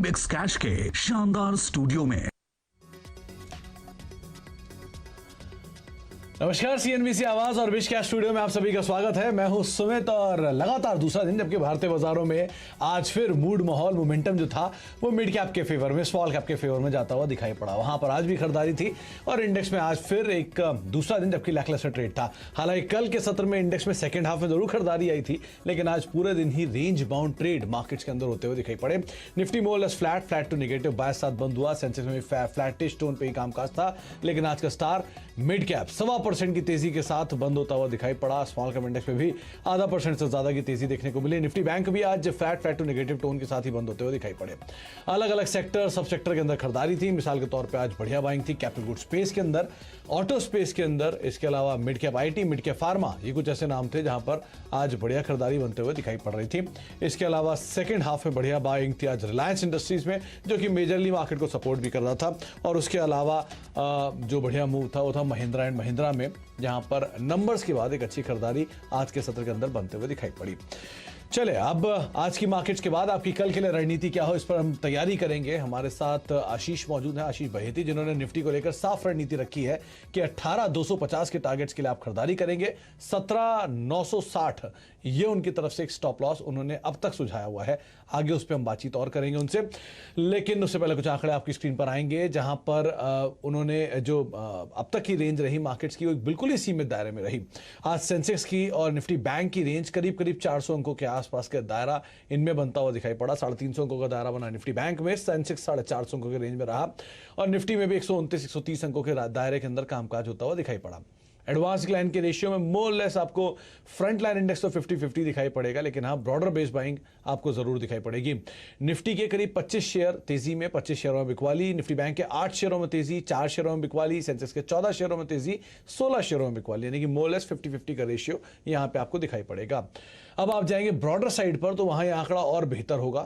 Mix cash के शानदार studio में। नमस्कार, सीएनबीसी आवाज और विश कैश स्टूडियो में आप सभी का स्वागत है। मैं हूं सुमित और लगातार दूसरा दिन जबकि भारतीय बाजारों में आज फिर मूड, माहौल, मोमेंटम जो था वो मिड कैप के फेवर में, स्मॉल कैप के फेवर में जाता हुआ दिखाई पड़ा। वहां पर आज भी खरीदारी थी और इंडेक्स में आज फिर एक दूसरा दिन जबकि लैकलस्टर ट्रेड था। हालांकि कल के सत्र में इंडेक्स में सेकंड हाफ में जरूर खरीदारी आई थी, लेकिन आज पूरे दिन ही रेंज बाउंड ट्रेड मार्केट्स के अंदर होते हुए दिखाई पड़े। Nifty more less flat to negative 22 साथ बंद हुआ। सेंसेक्स में फ्लैटिश टोन पे ही कामकाज था, लेकिन आज का स्टार मिड कैप 1.25% की तेजी के साथ बंद होता हुआ दिखाई पड़ा। स्मॉल कैप इंडेक्स में भी 0.5% से ज्यादा की तेजी देखने को मिली। निफ्टी बैंक भी आज फ्लैट टू नेगेटिव टोन के साथ ही बंद होते हुए दिखाई पड़े। अलग अलग सेक्टर, सब सेक्टर के अंदर खरीदारी थी। मिसाल के तौर पे आज बढ़िया बाइंग थी कैपिटल गुड स्पेस के अंदर, ऑटो स्पेस के अंदर, इसके अलावा mid cap IT, mid cap pharma, ये कुछ ऐसे नाम थे जहां पर आज बढ़िया खरीदारी बनते हुए दिखाई पड़ रही थी। इसके अलावा सेकेंड हाफ में बढ़िया बाइंग थी आज रिलायंस इंडस्ट्रीज में, जो कि मेजरली मार्केट को सपोर्ट भी कर रहा था। और उसके अलावा जो बढ़िया मूव था वो था महिंद्रा एंड महिंद्रा में, जहां पर नंबर्स के बाद एक अच्छी खरीदारी आज के सत्र के अंदर बनते हुए दिखाई पड़ी। चले अब आज की मार्केट्स के बाद आपकी कल के लिए रणनीति क्या हो, इस पर हम तैयारी करेंगे। हमारे साथ आशीष मौजूद है, आशीष बहेती, जिन्होंने निफ्टी को लेकर साफ रणनीति रखी है कि 18,250 के टारगेट्स के लिए आप खरीदारी करेंगे। 17,960 ये उनकी तरफ से एक स्टॉप लॉस उन्होंने अब तक सुझाया हुआ है। आगे उस पर हम बातचीत और करेंगे उनसे, लेकिन उससे पहले कुछ आंकड़े आपकी स्क्रीन पर आएंगे जहां पर उन्होंने जो अब तक की रेंज रही मार्केट्स की, वो बिल्कुल ही सीमित दायरे में रही। आज सेंसेक्स की और निफ्टी बैंक की रेंज करीब करीब 400 अंकों के आसपास का दायरा इनमें बनता हुआ दिखाई पड़ा। 350 अंकों का दायरा बना निफ्टी बैंक में, सेंसेक्स 450 अंकों के रेंज में रहा और निफ्टी में भी 129-130 अंकों के दायरे के अंदर कामकाज होता हुआ दिखाई पड़ा। एडवांस लाइन के रेशियो में मोर लेस आपको फ्रंट लाइन इंडेक्स तो 50-50 दिखाई पड़ेगा, लेकिन हाँ ब्रॉडर बेस बाइंग आपको जरूर दिखाई पड़ेगी। निफ्टी के करीब 25 शेयर तेजी में, 25 शेयरों में बिकवाली। निफ्टी बैंक के 8 शेयरों में तेजी, 4 शेयरों में बिकवाली। सेंसेक्स के 14 शेयरों में तेजी, 16 शेयरों में बिकवाली, यानी कि मोर लेस 50-50 का रेशियो यहां पे आपको दिखाई पड़ेगा। अब आप जाएंगे ब्रॉडर साइड पर तो वहां यह आंकड़ा और बेहतर होगा।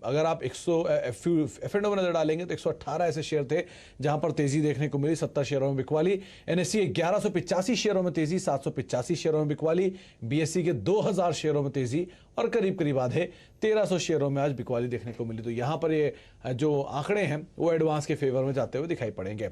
अगर आप F&O में नजर डालेंगे तो 118 ऐसे शेयर थे जहां पर तेजी देखने को मिली, 70 शेयरों में बिकवाली। एनएससी 1185 शेयरों में तेजी, 785 शेयरों में बिकवाली। बीएससी के 2000 शेयरों में तेजी और करीब करीब आधे 1300 शेयरों में आज बिकवाली देखने को मिली। तो यहां पर ये जो आंकड़े हैं वो एडवांस के फेवर में जाते हुए दिखाई पड़ेंगे।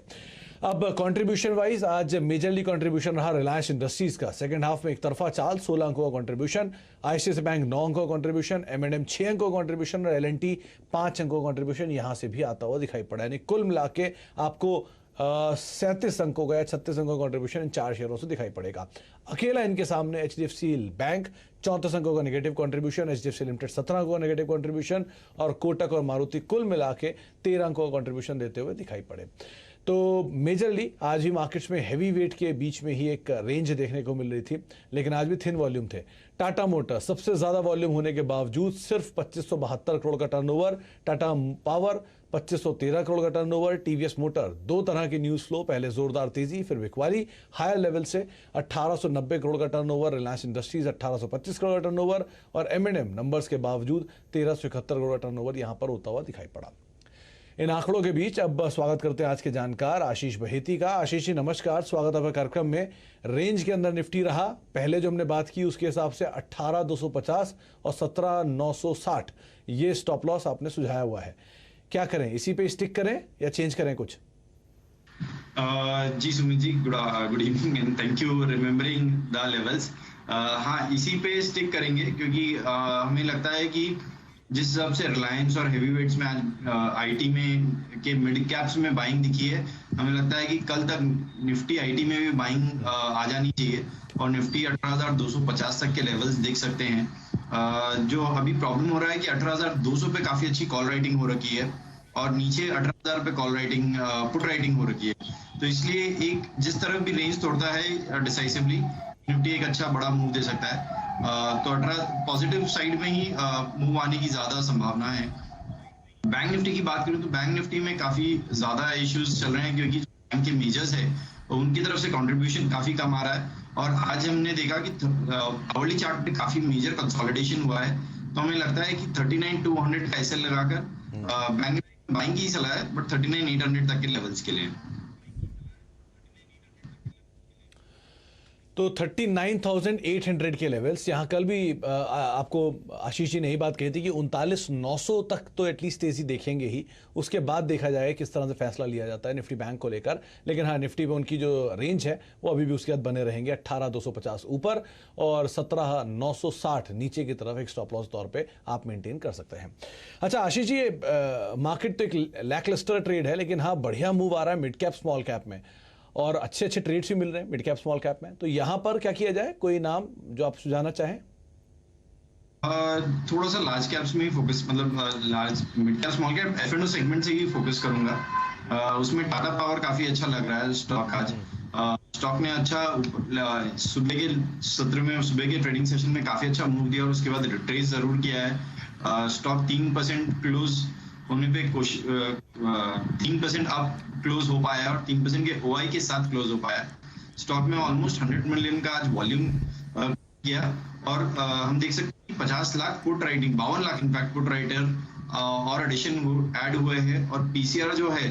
अब कंट्रीब्यूशन वाइज आज मेजरली कंट्रीब्यूशन रहा रिलायंस इंडस्ट्रीज का। सेकंड हाफ में एक तरफा चाल, 16 अंकों का कंट्रीब्यूशन। आईसीआईसीआई बैंक 9 अंकों का कंट्रीब्यूशन, M&M 6 अंकों का कंट्रीब्यूशन और L&T 5 अंकों का कंट्रीब्यूशन यहां से भी आता हुआ दिखाई पड़ा। यानी कुल मिला के आपको 37 अंकों का या 36 अंकों का कंट्रीब्यूशन इन 4 शेयरों से दिखाई पड़ेगा। अकेला इनके सामने HDFC बैंक 34 अंकों का नेगेटिव कंट्रीब्यूशन, HDFC लिमिटेड 17 अंकों का नेगेटिव कंट्रीब्यूशन और कोटक और मारुति कुल मिला के 13 अंकों का कंट्रीब्यूशन देते हुए दिखाई पड़े। तो मेजरली आज भी मार्केट्स में हैवी वेट के बीच में ही एक रेंज देखने को मिल रही थी, लेकिन आज भी थिन वॉल्यूम थे। टाटा मोटर सबसे ज्यादा वॉल्यूम होने के बावजूद सिर्फ 2572 करोड़ का टर्नओवर, टाटा पावर 2513 करोड़ का टर्नओवर, टीवीएस मोटर दो तरह की न्यूज फ्लो, पहले जोरदार तेजी फिर बिकवाली, हायर लेवल से 1890 करोड़ का टर्नओवर, रिलायंस इंडस्ट्रीज 1825 करोड़ का टर्नओवर और M&M नंबर्स के बावजूद 1371 करोड़ का टर्नओवर यहां पर होता हुआ दिखाई पड़ा। इन आंकड़ों के बीच अब स्वागत करते हैं आज के जानकार आशीष बहेती का। आशीष जी नमस्कार, स्वागत है कार्यक्रम में। रेंज के अंदर निफ्टी रहा, पहले जो हमने बात की उसके हिसाब से 18,250 और 17,960 ये स्टॉप लॉस आपने सुझाया हुआ है। क्या करें, इसी पे स्टिक करें या चेंज करें कुछ? जी Sumit ji, good evening and thank you remembering the levels. हाँ, इसी पे स्टिक करेंगे क्योंकि हमें लगता है कि जिस हिसाब से रिलायंस और हेवीवेट्स में आज आईटी में के मिड कैप्स में बाइंग दिखी है, हमें लगता है कि कल तक निफ्टी आईटी में भी बाइंग आ जानी चाहिए और निफ्टी 18,250 तक के लेवल्स देख सकते हैं। जो अभी प्रॉब्लम हो रहा है कि 18,200 पे काफी अच्छी कॉल राइटिंग हो रखी है और नीचे 18,000 पे कॉल राइटिंग पुट राइटिंग हो रखी है। तो इसलिए एक जिस तरफ भी रेंज तोड़ता है डिसाइसिवली, निफ्टी एक अच्छा बड़ा मूव दे सकता है। तो 18 पॉजिटिव साइड में ही मूव आने की ज्यादा संभावना है। बैंक निफ्टी की बात करूं तो बैंक निफ्टी में काफी ज्यादा इश्यूज चल रहे हैं क्योंकि बैंक के मेजर्स है उनकी तरफ से कंट्रीब्यूशन काफी कम आ रहा है और आज हमने देखा कि आवरली चार्ट पे काफी मेजर कंसोलिडेशन हुआ है। तो हमें लगता है कि 39,200 का एसएल लगाकर बैंक बाइंग की सलाह है, बट 39,800 तक के लेवल्स के लिए। तो 39,800 के लेवल्स यहाँ कल भी आपको आशीष जी ने ही बात कही थी कि 39,900 तक तो एटलीस्ट तेजी देखेंगे ही, उसके बाद देखा जाएगा किस तरह से फैसला लिया जाता है निफ्टी बैंक को लेकर। लेकिन हाँ, निफ्टी पे उनकी जो रेंज है वो अभी भी उसके बाद बने रहेंगे 18,250 ऊपर और 17,960 नीचे की तरफ एक स्टॉप लॉस तौर पे आप मेंटेन कर सकते हैं। अच्छा आशीष जी, मार्केट तो एक लैकलस्टर ट्रेड है, लेकिन हाँ बढ़िया मूव आ रहा है मिड कैप स्मॉल कैप में और अच्छे अच्छे ट्रेड्स भी मिल रहे हैं मिड कैप स्मॉल कैप में, तो यहां पर क्या किया जाए? कोई नाम जो आप सुझाना चाहें? थोड़ा सा लार्ज कैप्स में ही फोकस, मतलब large mid cap small cap F&O segment से ही फोकस करूंगा। उसमें टाटा पावर काफी अच्छा लग रहा है स्टॉक आज। स्टॉक ने अच्छा सुबह के सत्र में, सुबह के ट्रेडिंग सेशन में काफी अच्छा मूव दिया और उसके बाद रिट्रेस जरूर किया है। स्टॉक 3% क्लोज होने पे 3% अप क्लोज हो पाया और 3% के OI के साथ क्लोज हो पाया। स्टॉक में ऑलमोस्ट 100 मिलियन का आज वॉल्यूम किया और हम देख सकते हैं 50 lakh put writing, 52 lakh in fact put writer और एडिशन ऐड हुए हैं और PCR जो है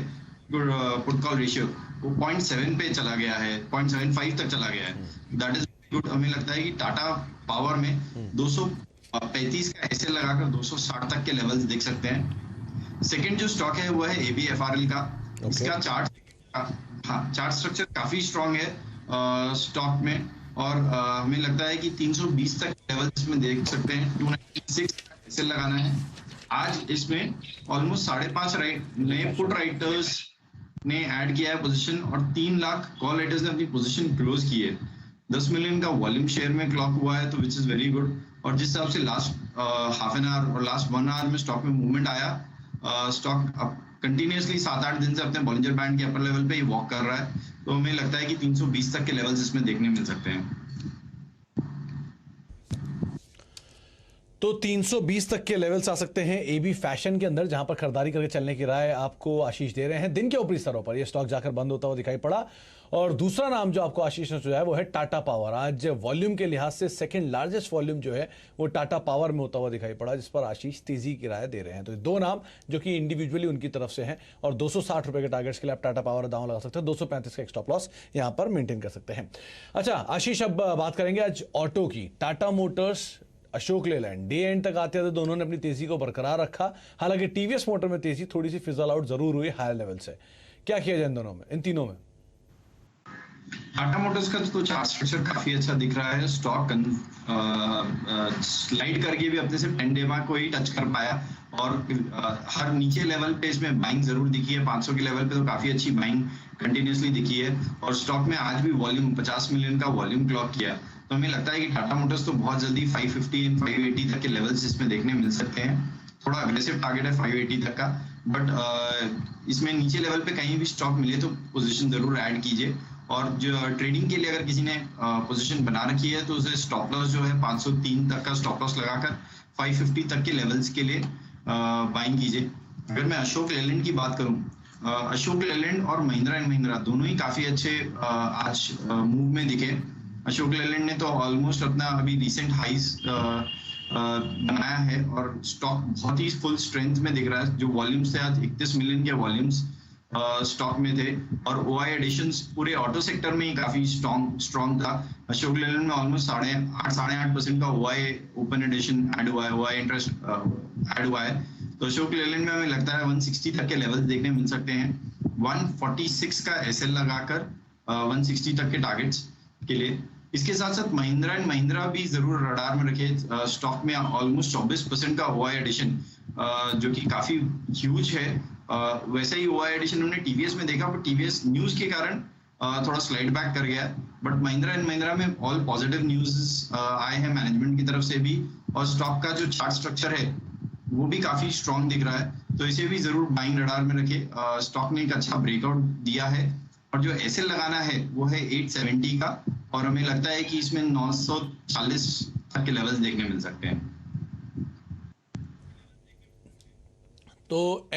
पुट कॉल रेशियो वो 0.7 पे चला गया है, 0.75 तक चला गया है। That is good. हमें लगता है कि टाटा पावर में 235 का ऐसे लगाकर 260 तक के लेवल्स देख सकते हैं। सेकंड जो स्टॉक है वो है ABFRL का। इसका चार्ट स्ट्रक्चर काफी स्ट्रांग है स्टॉक में और हमें लगता है कि 320 तक लेवल्स में देख सकते हैं। 296 ऐसे लगाना है। आज इसमें ऑलमोस्ट 5.5 नए पुट राइटर्स ने ऐड किया है पोजीशन और 3 लाख कॉल राइटर्स ने अपनी पोजीशन क्लोज की है। 10 मिलियन का वॉल्यूम शेयर में क्लॉक हुआ है, तो विच इज वेरी गुड। और जिस हिसाब से लास्ट हाफ एन आवर और लास्ट 1 आवर में स्टॉक में मूवमेंट आया, स्टॉक अब कंटिन्यूअसली 7-8 दिन से अपने बॉलिंजर बैंड के अपर लेवल पे ही वॉक कर रहा है, तो हमें लगता है कि 320 तक के लेवल्स इसमें देखने मिल सकते हैं। तो 320 तक के लेवल्स आ सकते हैं AB फैशन के अंदर, जहां पर खरीदारी करके चलने की राय आपको आशीष दे रहे हैं। दिन के ऊपरी स्तरों पर यह स्टॉक जाकर बंद होता हुआ दिखाई पड़ा। और दूसरा नाम जो आपको आशीष ने सुझाया वो है टाटा पावर। आज वॉल्यूम के लिहाज से सेकंड लार्जेस्ट वॉल्यूम जो है वो टाटा पावर में होता हुआ दिखाई पड़ा, जिस पर आशीष तेजी की राय दे रहे हैं। तो दो नाम जो कि इंडिविजुअली उनकी तरफ से हैं और 260 रुपए के टारगेट्स के लिए आप टाटा पावर दांव लगा सकते हैं। 235 का एक स्टॉप लॉस यहां पर मेंटेन कर सकते हैं। अच्छा आशीष, अब बात करेंगे आज ऑटो की। Tata Motors, Ashok Leyland day and तक आते थे, दोनों ने अपनी तेजी को बरकरार रखा। हालांकि TVS मोटर में तेजी थोड़ी सी फिजल आउट जरूर हुई हायर लेवल से। क्या किया जाए इन दोनों में, इन तीनों में? टाटा मोटर्स का तो चार्ट स्ट्रक्चर काफी अच्छा दिख रहा है। स्टॉक स्लाइड करके भी अपने से 10 डे को ही टच कर पाया और हर नीचे लेवल पे इसमें बाइंग जरूर दिखी है। 500 के लेवल पे तो काफी अच्छी बाइंग कंटिन्यूसली दिखी है और स्टॉक में आज भी वॉल्यूम 50 मिलियन का वॉल्यूम क्लॉक किया। तो हमें लगता है कि टाटा मोटर्स तो बहुत जल्दी 550 एंड 580 तक के लेवल्स इसमें देखने मिल सकते हैं। थोड़ा अग्रेसिव टारगेट है 580 तक का, बट इसमें नीचे लेवल पे कहीं भी स्टॉक मिले तो पोजीशन जरूर ऐड कीजिए। और जो ट्रेडिंग के लिए अगर किसी ने पोजीशन बना रखी है तो उसे स्टॉप लॉस जो है 503 तक का स्टॉप लॉस लगाकर 550 तक के लेवल्स के लिए बाइंग कीजिए। अगर मैं अशोक लेलैंड की बात करूं, अशोक लेलैंड और महिंद्रा एंड महिंद्रा दोनों ही काफी अच्छे आज मूव में दिखे। अशोक लेलैंड ने तो ऑलमोस्ट अपना अभी रिसेंट हाइज बनाया है और स्टॉक बहुत ही फुल स्ट्रेंथ में दिख रहा है। जो वॉल्यूम्स थे आज 31 मिलियन के वॉल्यूम्स स्टॉक में थे और OI एडिशंस पूरे ऑटो सेक्टर में ही काफी स्ट्रॉन्ग था। अशोक लेलैंड में ऑलमोस्ट 8.5% का OI ओपन एडिशन ऐड हुआ है, OI इंटरेस्ट ऐड हुआ है। तो अशोक लेलैंड में हमें लगता है 160 तक के लेवल्स देखने मिल सकते हैं। 146 का SL लगाकर 160 तक के टारगेट्स के लिए। इसके साथ साथ महिंद्रा एंड महिंद्रा भी जरूर रडार में रखे। स्टॉक में ऑलमोस्ट 24% का OI एडिशन जो कि काफी ह्यूज है। वैसे ही OI एडिशन हमने TVS में देखा, पर TVS न्यूज के कारण थोड़ा स्लाइड बैक कर गया। बट महिंद्रा एंड महिंद्रा में ऑल पॉजिटिव न्यूज आए हैं मैनेजमेंट की तरफ से भी और स्टॉक का जो चार्ट स्ट्रक्चर है वो भी काफी स्ट्रॉन्ग दिख रहा है। तो इसे भी जरूर बाइंग रडार में रखे। स्टॉक ने एक अच्छा ब्रेकआउट दिया है और जो SL लगाना है वो है 870 का और हमें लगता है कि इसमें 940 तक के लेवल्स देखने मिल सकते हैं। तो